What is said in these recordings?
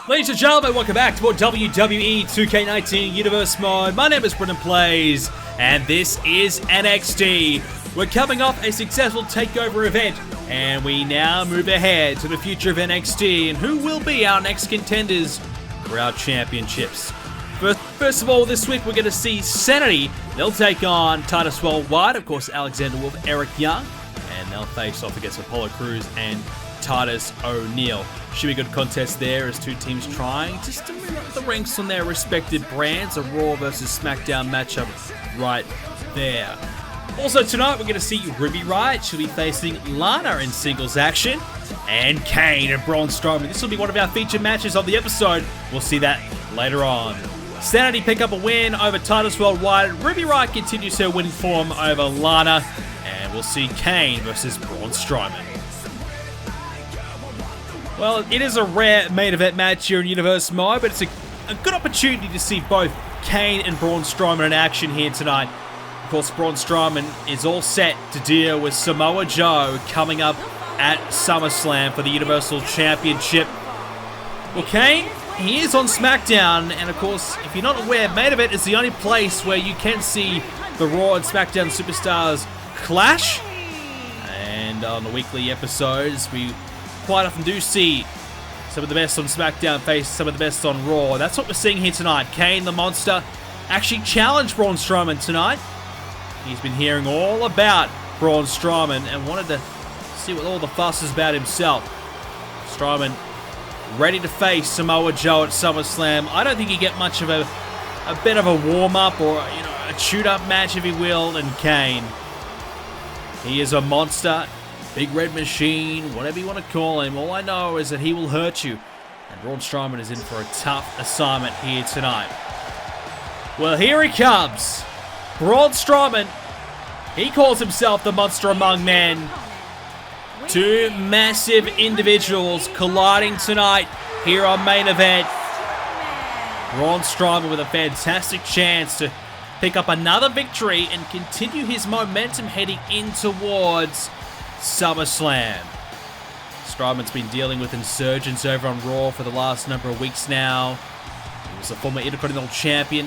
Ladies and gentlemen, welcome back to more WWE 2k19 Universe Mode. My name is BrendenPlayz, and this is NXT. We're coming off a successful Takeover event, and we now move ahead to the future of NXT and who will be our next contenders for our championships. First of all, this week we're going to see Sanity. They'll take on Titus Worldwide, of course, Alexander Wolf, Eric Young, and they'll face off against Apollo Crews and Titus ONeal. Should be a good contest there as two teams trying just to move up the ranks on their respective brands. A Raw versus Smackdown matchup right there. Also tonight we're going to see Ruby Riott. She'll be facing Lana in singles action. And Kane and Braun Strowman. This will be one of our featured matches of the episode. We'll see that later on. Sanity pick up a win over Titus Worldwide. Ruby Riott continues her winning form over Lana. And we'll see Kane versus Braun Strowman. Well, it is a rare main event match here in Universe Mode, but it's a good opportunity to see both Kane and Braun Strowman in action here tonight. Of course, Braun Strowman is all set to deal with Samoa Joe coming up at SummerSlam for the Universal Championship. Well, Kane, he is on SmackDown, and of course, if you're not aware, main event is the only place where you can see the Raw and SmackDown superstars clash. And on the weekly episodes, we quite often do see some of the best on SmackDown face some of the best on Raw. That's what we're seeing here tonight. Kane, the Monster, actually challenged Braun Strowman tonight. He's been hearing all about Braun Strowman and wanted to see what all the fuss is about himself. Strowman ready to face Samoa Joe at SummerSlam. I don't think you get much of a bit of a warm-up or a shoot-up match, if you will, than Kane. He is a monster. Big Red Machine, whatever you want to call him. All I know is that he will hurt you. And Braun Strowman is in for a tough assignment here tonight. Well, here he comes. Braun Strowman. He calls himself the monster among men. Two massive individuals colliding tonight here on main event. Braun Strowman with a fantastic chance to pick up another victory and continue his momentum heading in towards SummerSlam. Strowman's been dealing with insurgents over on Raw for the last number of weeks now. He was a former Intercontinental Champion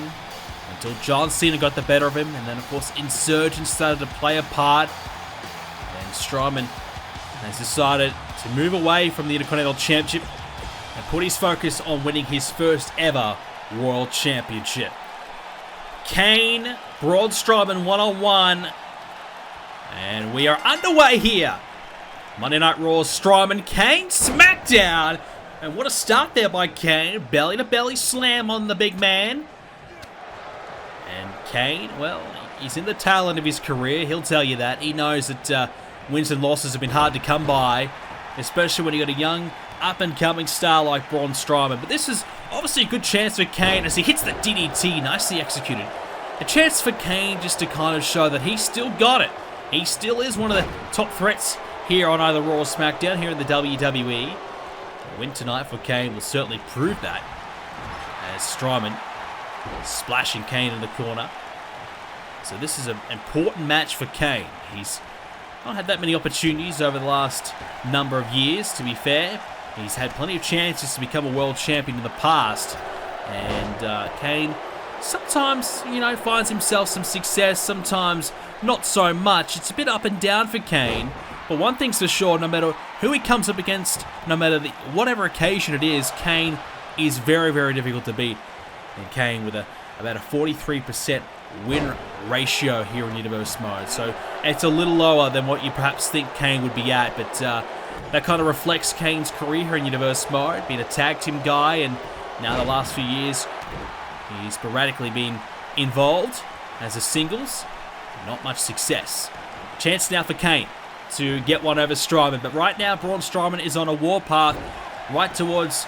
until John Cena got the better of him, and then of course insurgents started to play a part. And Strowman has decided to move away from the Intercontinental Championship and put his focus on winning his first ever World Championship. Kane, Braun Strowman one-on-one. And we are underway here. Monday Night Raw, Strowman, Kane, Smackdown. And what a start there by Kane. Belly-to-belly slam on the big man. And Kane, well, he's in the tail end of his career. He'll tell you that. He knows that wins and losses have been hard to come by, especially when you got a young, up-and-coming star like Braun Strowman. But this is obviously a good chance for Kane as he hits the DDT. Nicely executed. A chance for Kane just to kind of show that he's still got it. He still is one of the top threats here on either Raw or SmackDown here in the WWE. A win tonight for Kane will certainly prove that. As Strowman splashing Kane in the corner. So this is an important match for Kane. He's not had that many opportunities over the last number of years, to be fair. He's had plenty of chances to become a world champion in the past. And Kane sometimes, finds himself some success, sometimes not so much. It's a bit up and down for Kane. But one thing's for sure, no matter who he comes up against, no matter whatever occasion it is, Kane is very, very difficult to beat. And Kane with about a 43% win ratio here in Universe Mode. So it's a little lower than what you perhaps think Kane would be at. But that kind of reflects Kane's career here in Universe Mode, being a tag team guy. And now the last few years, he's sporadically been involved as a singles. Not much success. Chance now for Kane to get one over Strowman. But right now, Braun Strowman is on a warpath right towards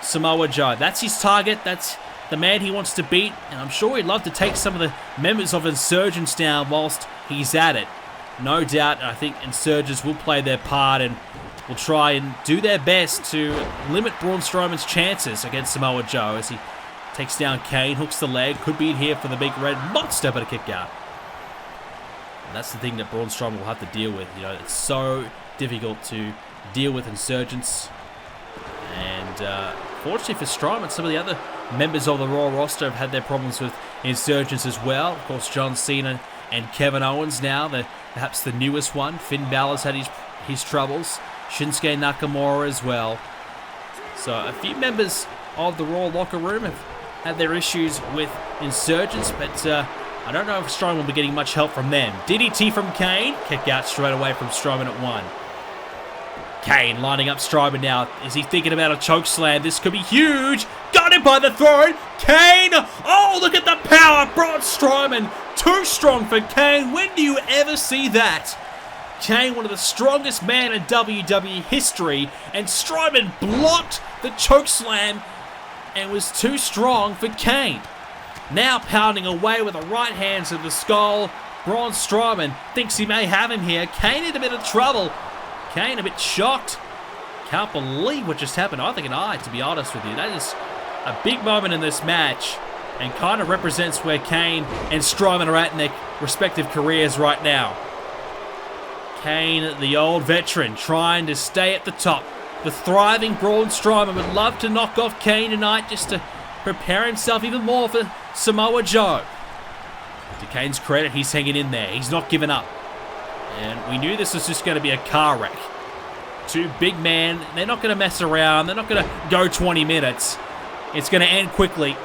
Samoa Joe. That's his target. That's the man he wants to beat, and I'm sure he'd love to take some of the members of Insurgents down whilst he's at it. No doubt, I think Insurgents will play their part and will try and do their best to limit Braun Strowman's chances against Samoa Joe as he takes down Kane, hooks the leg, could be in here for the big red monster, but a kick out. And that's the thing that Braun Strowman will have to deal with. You know, it's so difficult to deal with Insurgents. And fortunately for Strowman, some of the other members of the Raw roster have had their problems with Insurgents as well. Of course, John Cena and Kevin Owens now, perhaps the newest one. Finn Balor's had his troubles. Shinsuke Nakamura as well. So a few members of the Raw locker room have had their issues with Insurgents, but I don't know if Strowman will be getting much help from them. DDT from Kane. Kick out straight away from Strowman at 1. Kane lining up Strowman now. Is he thinking about a choke slam? This could be huge. Got him by the throat. Kane. Oh, look at the power. Braun Strowman. Too strong for Kane. When do you ever see that? Kane, one of the strongest men in WWE history, and Strowman blocked the choke slam and was too strong for Kane. Now pounding away with the right hand to the skull. Braun Strowman thinks he may have him here. Kane in a bit of trouble. Kane a bit shocked. Can't believe what just happened. I think to be honest with you. That is a big moment in this match and kind of represents where Kane and Strowman are at in their respective careers right now. Kane, the old veteran, trying to stay at the top. The thriving Braun Strowman would love to knock off Kane tonight just to prepare himself even more for Samoa Joe. To Kane's credit, he's hanging in there. He's not giving up. And we knew this was just going to be a car wreck. Two big men, they're not going to mess around. They're not going to go 20 minutes. It's going to end quickly.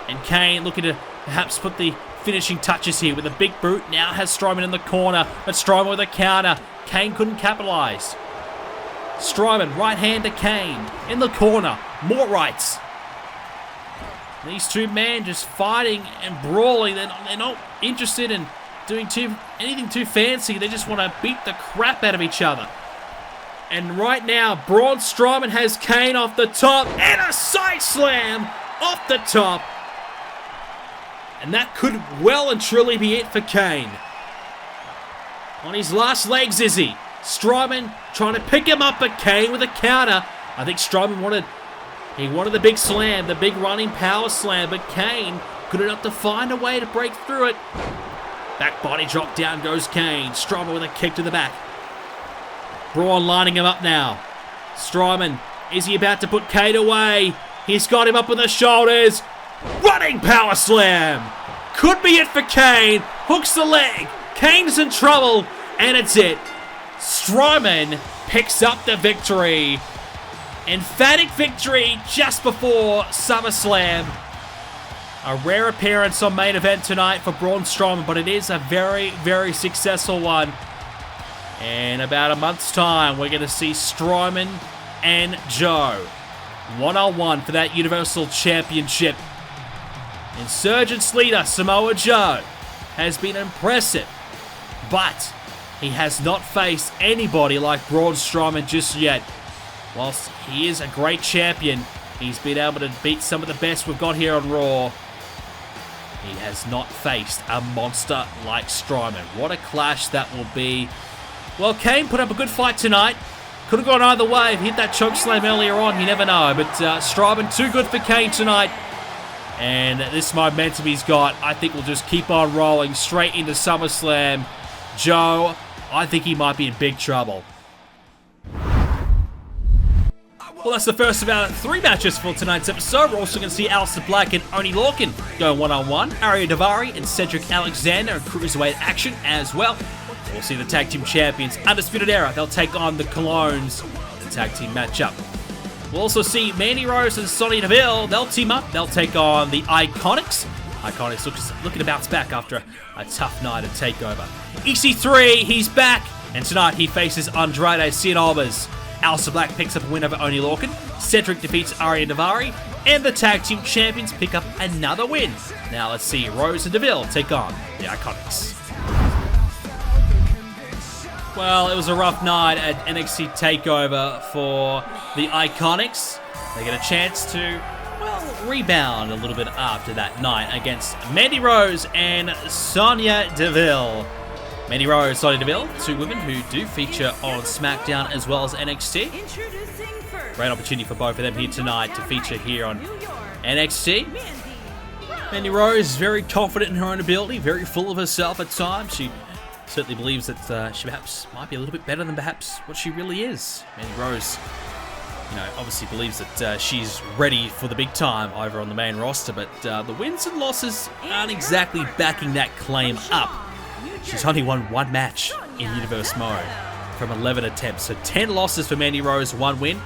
And Kane looking to perhaps put the finishing touches here with a big boot. Now has Strowman in the corner, but Strowman with a counter. Kane couldn't capitalize. Strowman, right hand to Kane in the corner. More rights. These two men just fighting and brawling. They're not interested in doing anything too fancy. They just want to beat the crap out of each other. And right now, Braun Strowman has Kane off the top and a side slam off the top. And that could well and truly be it for Kane. On his last legs, is he? Strowman trying to pick him up, but Kane with a counter. I think Strowman wanted the big slam, the big running power slam, but Kane good enough to find a way to break through it. Back body drop, down goes Kane. Strowman with a kick to the back. Braun lining him up now. Strowman, is he about to put Kane away? He's got him up on the shoulders. Running power slam. Could be it for Kane. Hooks the leg. Kane's in trouble, and it's it. Strowman picks up the victory. Emphatic victory just before SummerSlam. A rare appearance on main event tonight for Braun Strowman, but it is a very, very successful one. In about a month's time, we're going to see Strowman and Joe one-on-one for that Universal Championship. Insurgents leader Samoa Joe has been impressive, but he has not faced anybody like Braun Strowman just yet. Whilst he is a great champion, he's been able to beat some of the best we've got here on Raw. He has not faced a monster like Strowman. What a clash that will be. Well, Kane put up a good fight tonight. Could have gone either way. If he hit that choke slam earlier on, you never know. But Strowman, too good for Kane tonight. And this momentum he's got, I think will just keep on rolling straight into SummerSlam. Joe, I think he might be in big trouble. Well, that's the first of our 3 matches for tonight's episode. We're also going to see Aleister Black and ONeal go one-on-one. Ariya Daivari and Cedric Alexander in Cruiserweight action as well. We'll see the Tag Team Champions, Undisputed Era. They'll take on the Colognes in the Tag Team matchup. We'll also see Mandy Rose and Sonya Deville. They'll team up. They'll take on the IIconics. IIconics looking to bounce back after a tough night at TakeOver. EC3, he's back. And tonight he faces Andrade Cien Almas. Aleister Black picks up a win over ONeal. Cedric defeats Ariya Daivari. And the Tag Team Champions pick up another win. Now let's see Rose and Deville take on the IIconics. Well, it was a rough night at NXT TakeOver for the IIconics. They get a chance to, well, rebound a little bit after that night against Mandy Rose and Sonya Deville. Mandy Rose, Sonya Deville, two women who do feature on Smackdown as well as NXT. Great opportunity for both of them here tonight to feature here on NXT. Mandy Rose, very confident in her own ability, very full of herself at times. She certainly believes that she perhaps might be a little bit better than perhaps what she really is. Mandy Rose, obviously believes that she's ready for the big time over on the main roster, but the wins and losses aren't exactly backing that claim up. She's only won one match in Universe mode from 11 attempts, so 10 losses for Mandy Rose, 1 win.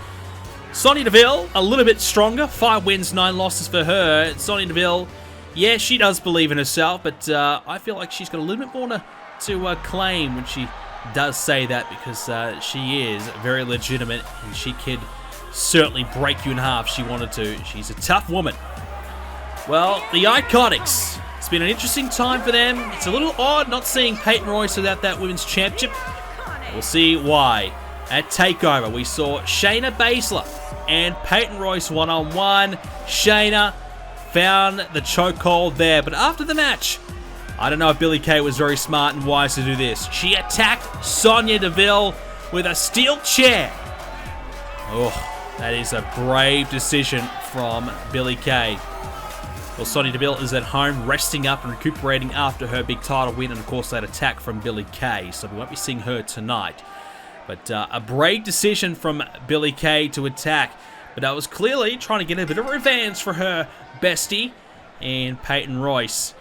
Sonya Deville, a little bit stronger, 5 wins, 9 losses for her. Sonya Deville, yeah, she does believe in herself, but I feel like she's got a little bit more to claim when she does say that, because she is very legitimate and she could certainly break you in half if she wanted to. She's a tough woman. Well, the IIconics, it's been an interesting time for them. It's a little odd not seeing Peyton Royce without that women's championship. We'll see why. At Takeover, we saw Shayna Baszler and Peyton Royce one-on-one. Shayna found the chokehold there, but after the match, I don't know if Billie Kay was very smart and wise to do this. She attacked Sonya Deville with a steel chair. Oh, that is a brave decision from Billie Kay. Well, Sonya Deville is at home resting up and recuperating after her big title win, and of course that attack from Billie Kay, so we won't be seeing her tonight. But a brave decision from Billie Kay to attack, but that was clearly trying to get a bit of revenge for her bestie and Peyton Royce.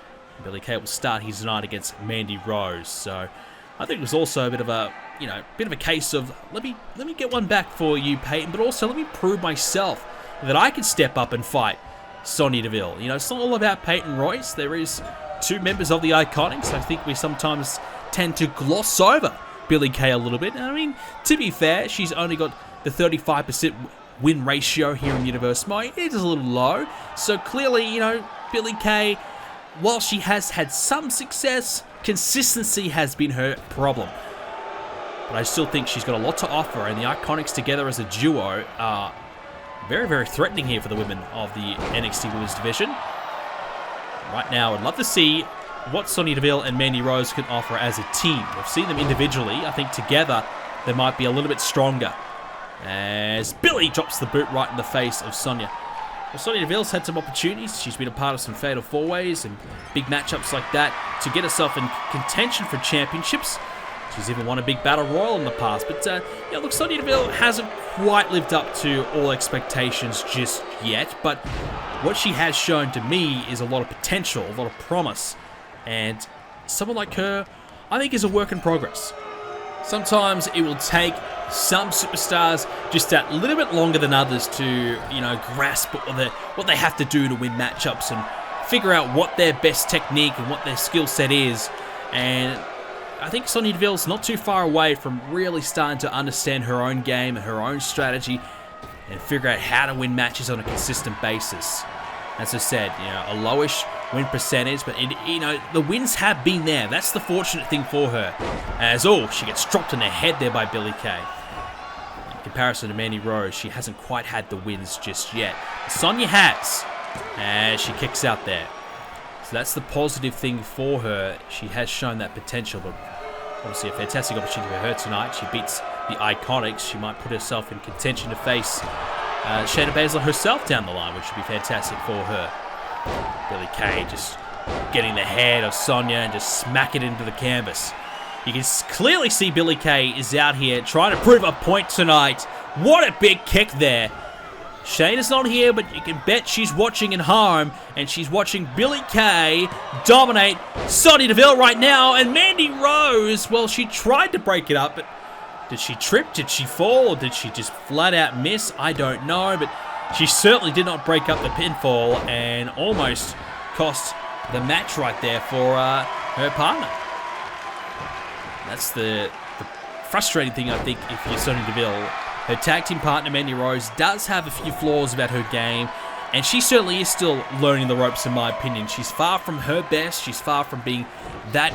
Billie Kay will start his night against Mandy Rose, so I think it was also a bit of a, bit of a case of let me get one back for you, Peyton, but also let me prove myself that I can step up and fight Sonya Deville. It's not all about Peyton Royce. There is 2 members of the IIconics. I think we sometimes tend to gloss over Billie Kay a little bit. I mean, to be fair, she's only got the 35% win ratio here in Universe mode. It is a little low. So clearly, Billie Kay, while she has had some success, consistency has been her problem. But I still think she's got a lot to offer, and the IIconics together as a duo are very, very threatening here for the women of the NXT Women's Division. Right now, I'd love to see what Sonya Deville and Mandy Rose can offer as a team. We've seen them individually. I think together they might be a little bit stronger. As Billie drops the boot right in the face of Sonya. Well, Sonya Deville's had some opportunities. She's been a part of some fatal 4-ways and big matchups like that to get herself in contention for championships. She's even won a big battle royal in the past. But, look, Sonya Deville hasn't quite lived up to all expectations just yet. But what she has shown to me is a lot of potential, a lot of promise. And someone like her, I think, is a work in progress. Sometimes it will take some superstars just that little bit longer than others to, grasp what they have to do to win matchups and figure out what their best technique and what their skill set is. And I think Sonya Deville's not too far away from really starting to understand her own game and her own strategy and figure out how to win matches on a consistent basis. As I said, a lowish win percentage, but the wins have been there. That's the fortunate thing for her. As she gets dropped in the head there by Billie Kay. In comparison to Mandy Rose, she hasn't quite had the wins just yet. Sonya has, as she kicks out there. So that's the positive thing for her. She has shown that potential, but obviously a fantastic opportunity for her tonight. She beats the IIconics. She might put herself in contention to face Shayna Baszler herself down the line, which would be fantastic for her. Billie Kay just getting the head of Sonya and just smack it into the canvas. You can clearly see Billie Kay is out here trying to prove a point tonight. What a big kick there. Shayna's not here, but you can bet she's watching at home, and she's watching Billie Kay dominate Sonya Deville right now. And Mandy Rose, well, she tried to break it up, but did she trip? Did she fall? Or did she just flat out miss? I don't know, but she certainly did not break up the pinfall and almost cost the match right there for her partner. That's the frustrating thing, I think, if you're Sonya Deville. Her tag team partner, Mandy Rose, does have a few flaws about her game, and she certainly is still learning the ropes, in my opinion. She's far from her best. She's far from being that,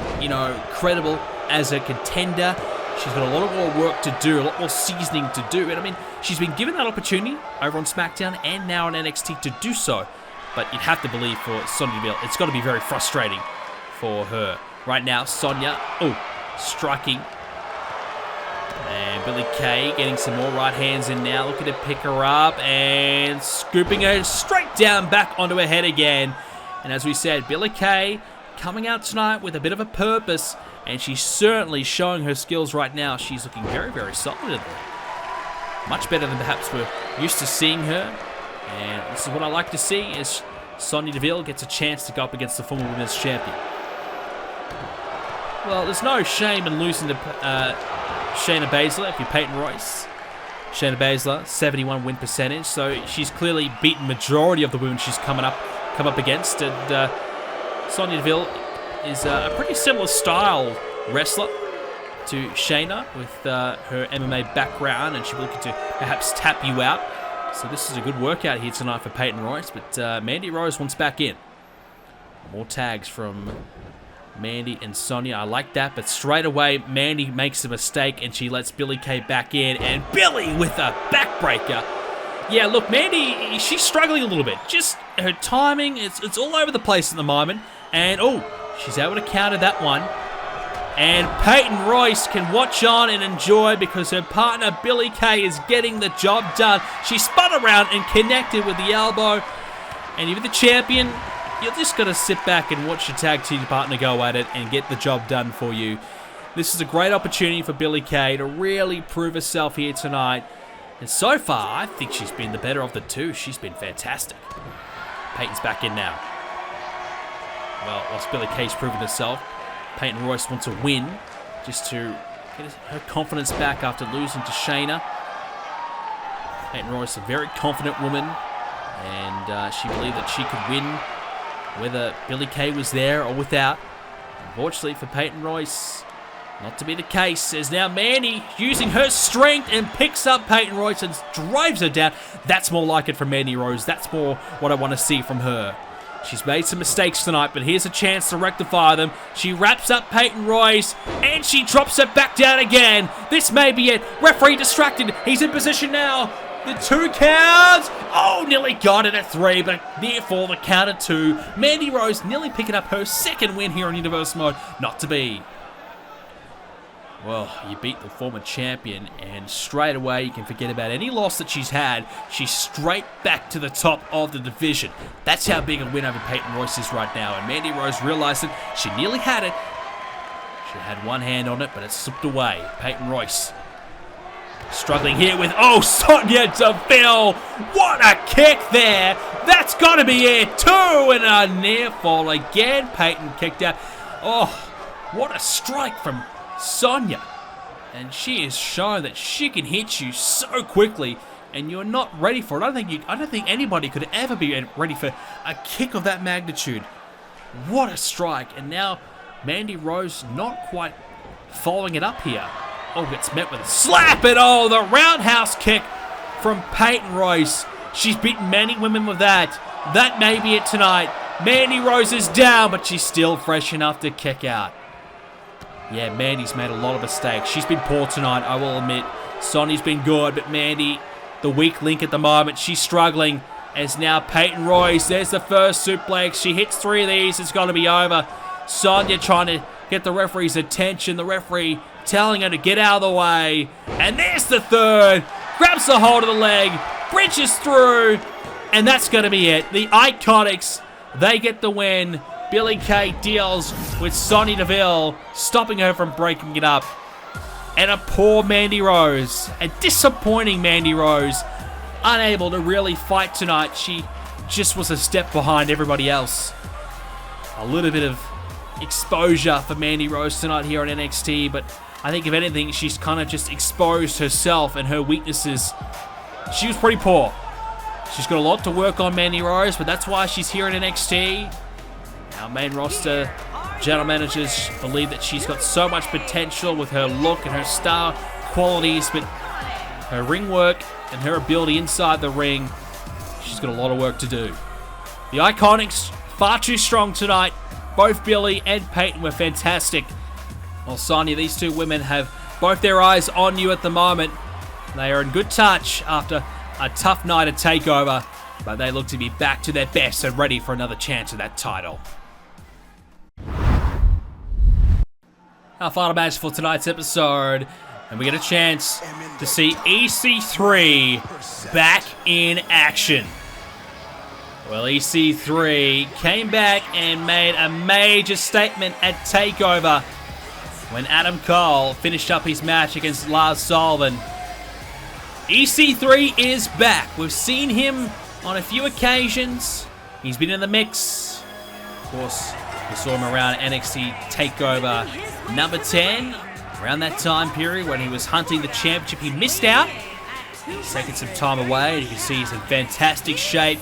credible as a contender. She's got a lot more work to do, a lot more seasoning to do. And I mean, she's been given that opportunity over on SmackDown and now on NXT to do so. But you'd have to believe for Sonya Deville, it's got to be very frustrating for her. Right now, Sonya, striking. And Billie Kay getting some more right hands in now, looking to pick her up and scooping her straight down back onto her head again. And as we said, Billie Kay coming out tonight with a bit of a purpose, and she's certainly showing her skills right now. She's looking very, very solid in there. Much better than perhaps we're used to seeing her. And this is what I like to see, is Sonya Deville gets a chance to go up against the former women's champion. Well, there's no shame in losing to Shayna Baszler if you're Peyton Royce. Shayna Baszler, 71 win percentage, so she's clearly beaten majority of the women she's come up against. And Sonya Deville is a pretty similar style wrestler to Shayna with her MMA background, and she'll be looking to perhaps tap you out. So this is a good workout here tonight for Peyton Royce, but Mandy Rose wants back in. More tags from Mandy and Sonya. I like that, but straight away, Mandy makes a mistake, and she lets Billie Kay back in, and Billie with a backbreaker. Yeah, look, Mandy, she's struggling a little bit. Just her timing, it's all over the place at the moment, and she's able to counter that one. And Peyton Royce can watch on and enjoy because her partner Billie Kay is getting the job done. She spun around and connected with the elbow. And if you're the champion, you're just going to sit back and watch your tag team partner go at it and get the job done for you. This is a great opportunity for Billie Kay to really prove herself here tonight. And so far, I think she's been the better of the two. She's been fantastic. Peyton's back in now. Well, whilst Billie Kay's proven herself, Peyton Royce wants a win just to get her confidence back after losing to Shayna. Peyton Royce, a very confident woman, and she believed that she could win whether Billie Kay was there or without. Unfortunately for Peyton Royce, not to be the case, as now Mandy using her strength and picks up Peyton Royce and drives her down. That's more like it from Mandy Rose. That's more what I want to see from her. She's made some mistakes tonight, but here's a chance to rectify them. She wraps up Peyton Royce, and she drops it back down again. This may be it. Referee distracted. He's in position now. The 2 counts. Nearly got it at 3, but near for the count at 2. Mandy Rose nearly picking up her second win here on Universe Mode. Not to be. Well, you beat the former champion, and straight away you can forget about any loss that she's had. She's straight back to the top of the division. That's how big a win over Peyton Royce is right now, and Mandy Rose realized it. She nearly had it. She had one hand on it, but it slipped away. Peyton Royce struggling here with, Sonya Deville. What a kick there. That's got to be it. 2 and a near fall again. Peyton kicked out. What a strike from Sonya, and she has shown that she can hit you so quickly, and you're not ready for it. I don't think anybody could ever be ready for a kick of that magnitude. What a strike! And now Mandy Rose not quite following it up here. Gets met with a slap, and the roundhouse kick from Peyton Royce. She's beaten many women with that. That may be it tonight. Mandy Rose is down, but she's still fresh enough to kick out. Yeah, Mandy's made a lot of mistakes. She's been poor tonight, I will admit. Sonny's been good, but Mandy, the weak link at the moment, she's struggling. As now Peyton Royce, there's the first suplex. She hits 3 of these, it's got to be over. Sonya trying to get the referee's attention. The referee telling her to get out of the way. And there's the third. Grabs the hold of the leg, bridges through, and that's going to be it. The IIconics, they get the win. Billie Kay deals with Sonya Deville, stopping her from breaking it up. And a poor Mandy Rose, a disappointing Mandy Rose, unable to really fight tonight. She just was a step behind everybody else. A little bit of exposure for Mandy Rose tonight here on NXT, but I think if anything, she's kind of just exposed herself and her weaknesses. She was pretty poor. She's got a lot to work on, Mandy Rose, but that's why she's here in NXT. Our main roster general managers believe that she's got so much potential with her look and her star qualities, but her ring work and her ability inside the ring, she's got a lot of work to do. The IIconics, far too strong tonight. Both Billie and Peyton were fantastic. Well, Sonya, these two women have both their eyes on you at the moment. They are in good touch after a tough night at Takeover. but they look to be back to their best and ready for another chance at that title. Our final match for tonight's episode, and we get a chance to see EC3 back in action. Well, EC3 came back and made a major statement at Takeover when Adam Cole finished up his match against Lars Sullivan. EC3 is back. We've seen him on a few occasions. He's been in the mix. Of course, we saw him around NXT TakeOver number 10. Around that time period when he was hunting the championship, he missed out. He's taken some time away. You can see he's in fantastic shape.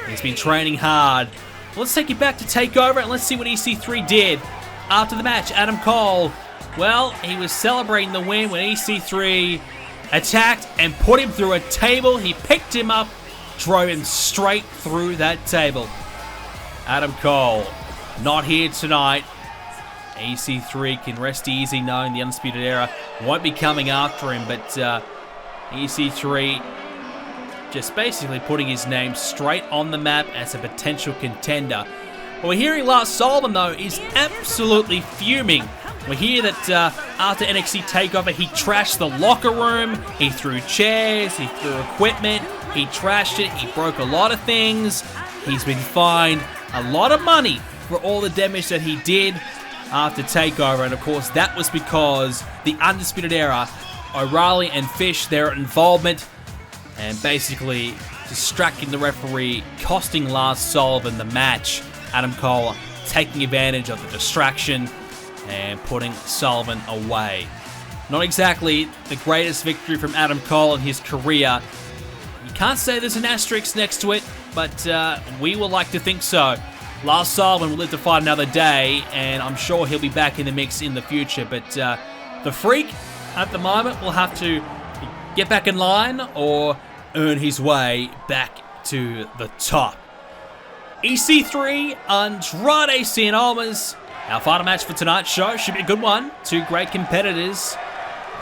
He's been training hard. Let's take you back to TakeOver and let's see what EC3 did after the match. Adam Cole, well, he was celebrating the win when EC3 attacked and put him through a table. He picked him up, drove him straight through that table. Adam Cole, not here tonight. EC3 can rest easy knowing the Undisputed Era won't be coming after him, but EC3 just basically putting his name straight on the map as a potential contender. What we're hearing Lars Sullivan, though, is absolutely fuming. We hear that after NXT TakeOver, he trashed the locker room, he threw chairs, he threw equipment, he trashed it, he broke a lot of things. He's been fined a lot of money for all the damage that he did after TakeOver, and of course that was because the Undisputed Era, O'Reilly and Fish, their involvement and basically distracting the referee, costing Lars Sullivan the match. Adam Cole taking advantage of the distraction and putting Sullivan away. Not exactly the greatest victory from Adam Cole in his career. You can't say there's an asterisk next to it, but we would like to think so. Lars Sullivan will live to fight another day, and I'm sure he'll be back in the mix in the future. But the Freak, at the moment, will have to get back in line or earn his way back to the top. EC3, Andrade Cien Almas. Our final match for tonight's show should be a good one. Two great competitors.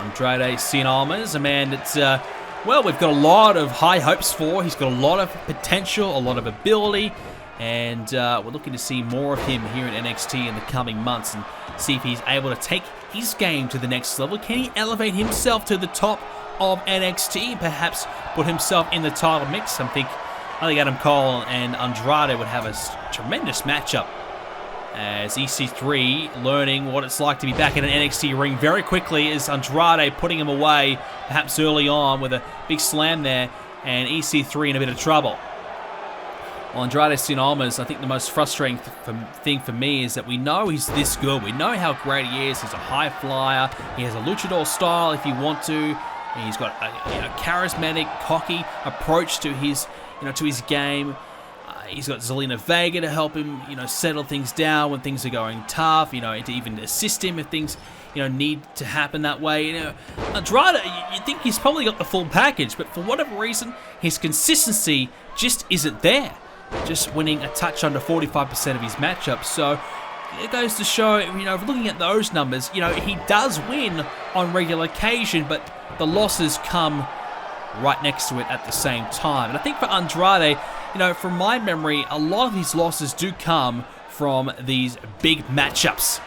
Andrade Cien Almas, a man that's, well, we've got a lot of high hopes for. He's got a lot of potential, a lot of ability, and we're looking to see more of him here in NXT in the coming months and see if he's able to take his game to the next level. Can he elevate himself to the top of NXT, perhaps put himself in the title mix? I think Adam Cole and Andrade would have a tremendous matchup, as EC3 learning what it's like to be back in an NXT ring very quickly, as Andrade putting him away perhaps early on with a big slam there, and EC3 in a bit of trouble. Well, Andrade Cien Almas, I think the most frustrating thing for me is that we know he's this good. We know how great he is. He's a high flyer. He has a luchador style if you want to. He's got a charismatic, cocky approach to his, to his game. He's got Zelina Vega to help him, settle things down when things are going tough. To even assist him if things, need to happen that way. Andrade, you think he's probably got the full package, but for whatever reason, his consistency just isn't there. Just winning a touch under 45% of his matchups. So it goes to show, looking at those numbers, he does win on regular occasion, but the losses come right next to it at the same time. And I think for Andrade, from my memory, a lot of his losses do come from these big matchups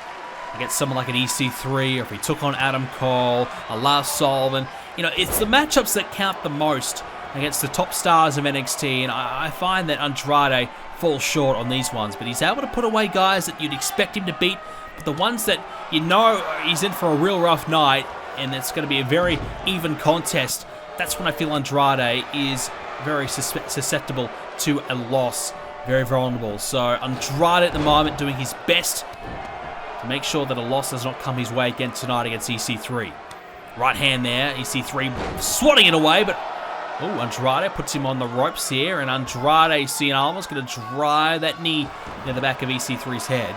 against someone like an EC3, or if he took on Adam Cole, a Lars Sullivan. It's the matchups that count the most against the top stars of NXT, and I find that Andrade falls short on these ones, but he's able to put away guys that you'd expect him to beat, but the ones that he's in for a real rough night, and it's going to be a very even contest, that's when I feel Andrade is very susceptible to a loss, very vulnerable. So Andrade at the moment doing his best to make sure that a loss does not come his way again tonight against EC3. Right hand there, EC3 swatting it away, but Andrade puts him on the ropes here, and Andrade Cien Almas going to drive that knee in the back of EC3's head.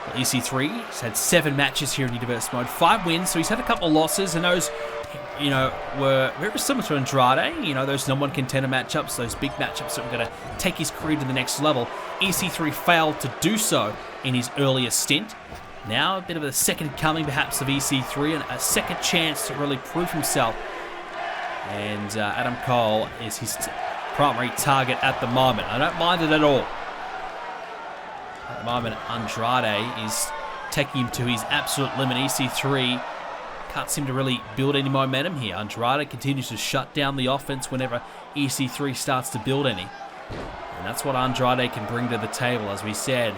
Well, EC3 has had 7 matches here in Universe Mode, 5 wins, so he's had a couple of losses, and those, were very similar to Andrade. Those number 1 contender matchups, those big matchups that were going to take his career to the next level. EC3 failed to do so in his earlier stint. Now a bit of a second coming, perhaps, of EC3, and a second chance to really prove himself. And Adam Cole is his primary target at the moment. I don't mind it at all. At the moment, Andrade is taking him to his absolute limit. EC3 can't seem to really build any momentum here. Andrade continues to shut down the offense whenever EC3 starts to build any. And that's what Andrade can bring to the table. As we said,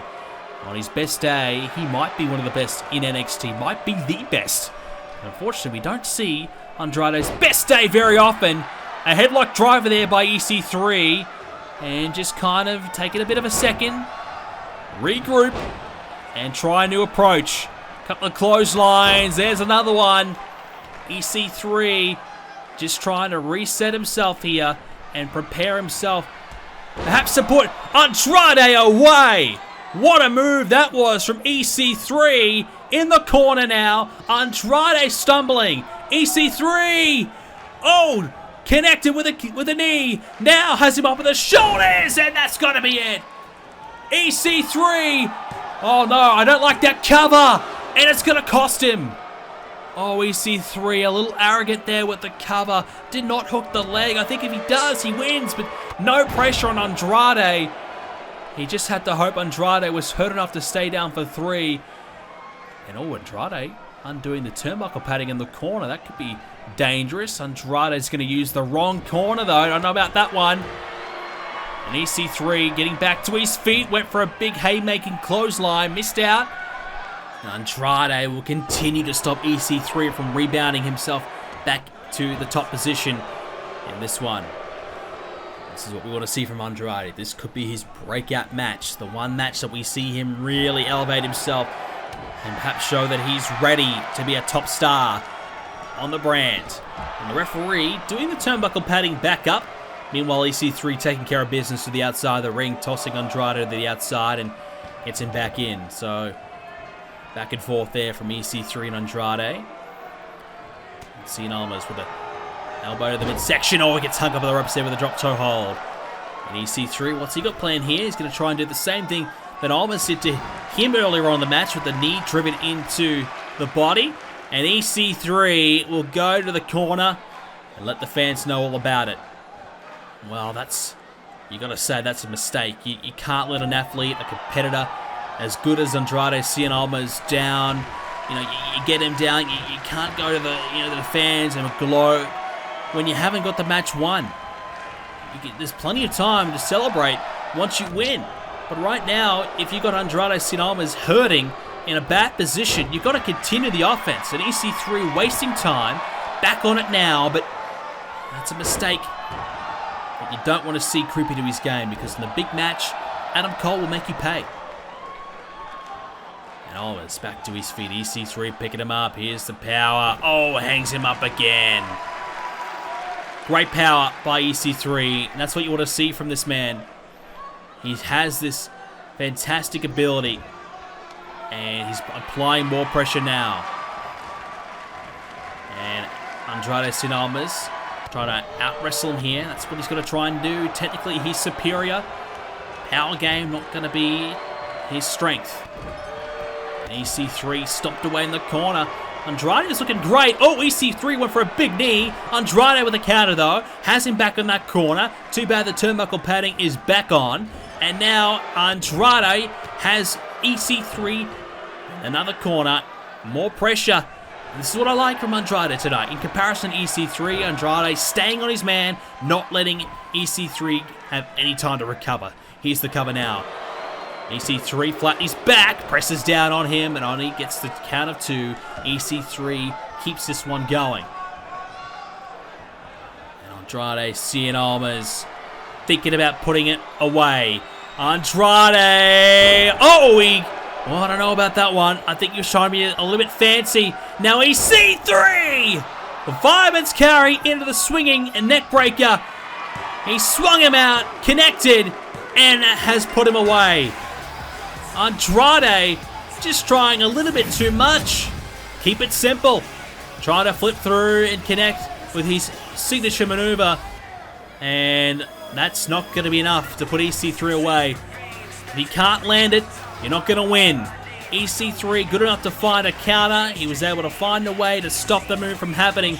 on his best day, he might be one of the best in NXT, might be the best. Unfortunately, we don't see Andrade's best day very often. A headlock driver there by EC3, and just kind of taking a bit of a second, regroup, and try a new approach. Couple of clotheslines, there's another one. EC3 just trying to reset himself here and prepare himself, perhaps to put Andrade away. What a move that was from EC3 in the corner now. Andrade stumbling. EC3, oh, connected with a knee. Now has him up with the shoulders, and that's got to be it. EC3, oh no, I don't like that cover, and it's going to cost him. Oh, EC3, a little arrogant there with the cover. Did not hook the leg. I think if he does, he wins, but no pressure on Andrade. He just had to hope Andrade was hurt enough to stay down for 3. And oh, Andrade undoing the turnbuckle padding in the corner. That could be dangerous. Andrade's going to use the wrong corner, though. I don't know about that one. And EC3 getting back to his feet. Went for a big haymaking clothesline. Missed out. Andrade will continue to stop EC3 from rebounding himself back to the top position in this one. This is what we want to see from Andrade. This could be his breakout match. The one match that we see him really elevate himself and perhaps show that he's ready to be a top star on the brand. And the referee doing the turnbuckle padding back up. Meanwhile, EC3 taking care of business to the outside of the ring, tossing Andrade to the outside and gets him back in. So back and forth there from EC3 and Andrade. Cien Almas with a elbow to the midsection. Oh, he gets hung up on the ropes there with a drop toe hold. And EC3, what's he got planned here? He's going to try and do the same thing that Almas did to him earlier on in the match with the knee driven into the body. And EC3 will go to the corner and let the fans know all about it. Well, you got to say that's a mistake. You can't let an athlete, a competitor, as good as Andrade Cien Almas down. You know, you get him down. You can't go to the fans and glow when you haven't got the match won. There's plenty of time to celebrate once you win. But right now, if you got Andrade Cien Almas hurting in a bad position, you've got to continue the offense. And EC3 wasting time, back on it now, but that's a mistake that you don't want to see creep into his game, because in the big match, Adam Cole will make you pay. And Almas back to his feet. EC3 picking him up. Here's the power. Oh, hangs him up again. Great power by EC3, and that's what you want to see from this man. He has this fantastic ability, and he's applying more pressure now. And Andrade Cien Almas trying to out-wrestle him here. That's what he's going to try and do. Technically, he's superior. Power game not going to be his strength. And EC3 stopped away in the corner. Andrade is looking great. Oh, EC3 went for a big knee. Andrade with a counter, though. Has him back in that corner. Too bad the turnbuckle padding is back on. And now Andrade has EC3 in another corner. More pressure. This is what I like from Andrade tonight. In comparison to EC3, Andrade staying on his man, not letting EC3 have any time to recover. Here's the cover now. EC3 flat his back, presses down on him, and only gets the count of 2. EC3 keeps this one going. And Andrade Cien Almas thinking about putting it away. Andrade! Oh, well, I don't know about that one. I think you're showing me a little bit fancy. Now EC3! The fireman's carry into the swinging and neck breaker. He swung him out, connected, and has put him away. Andrade just trying a little bit too much. Keep it simple. Trying to flip through and connect with his signature maneuver. And that's not going to be enough to put EC3 away. If he can't land it, you're not going to win. EC3 good enough to find a counter. He was able to find a way to stop the move from happening.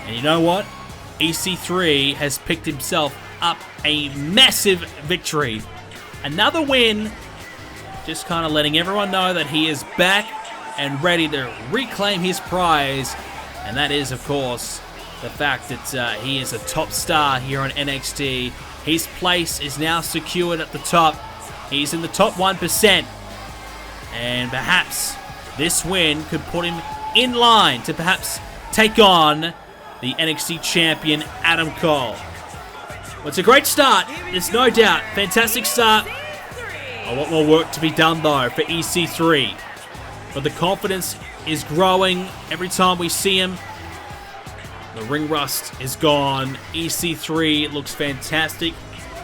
And you know what? EC3 has picked himself up a massive victory. Another win, just kind of letting everyone know that he is back and ready to reclaim his prize. And that is, of course, the fact that he is a top star here on NXT. His place is now secured at the top. He's in the top 1%. And perhaps this win could put him in line to perhaps take on the NXT champion, Adam Cole. Well, it's a great start, there's no doubt. Fantastic start. A lot more work to be done, though, for EC3. But the confidence is growing every time we see him. The ring rust is gone. EC3 looks fantastic.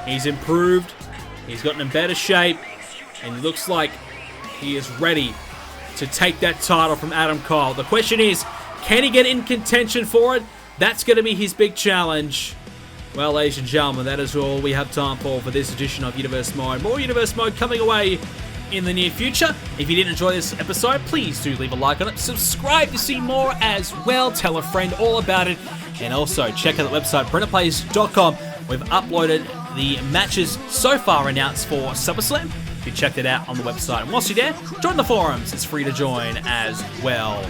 He's improved. He's gotten in better shape. And he looks like he is ready to take that title from Adam Cole. The question is, can he get in contention for it? That's going to be his big challenge. Well, ladies and gentlemen, that is all we have time for this edition of Universe Mode. More Universe Mode coming away in the near future. If you did enjoy this episode, please do leave a like on it. Subscribe to see more as well. Tell a friend all about it. And also check out the website, BrendenPlayz.com. We've uploaded the matches so far announced for SummerSlam. You can check that out on the website. And whilst you're there, join the forums. It's free to join as well.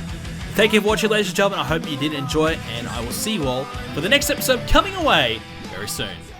Thank you for watching, ladies and gentlemen. I hope you did enjoy it. And I will see you all for the next episode coming away very soon.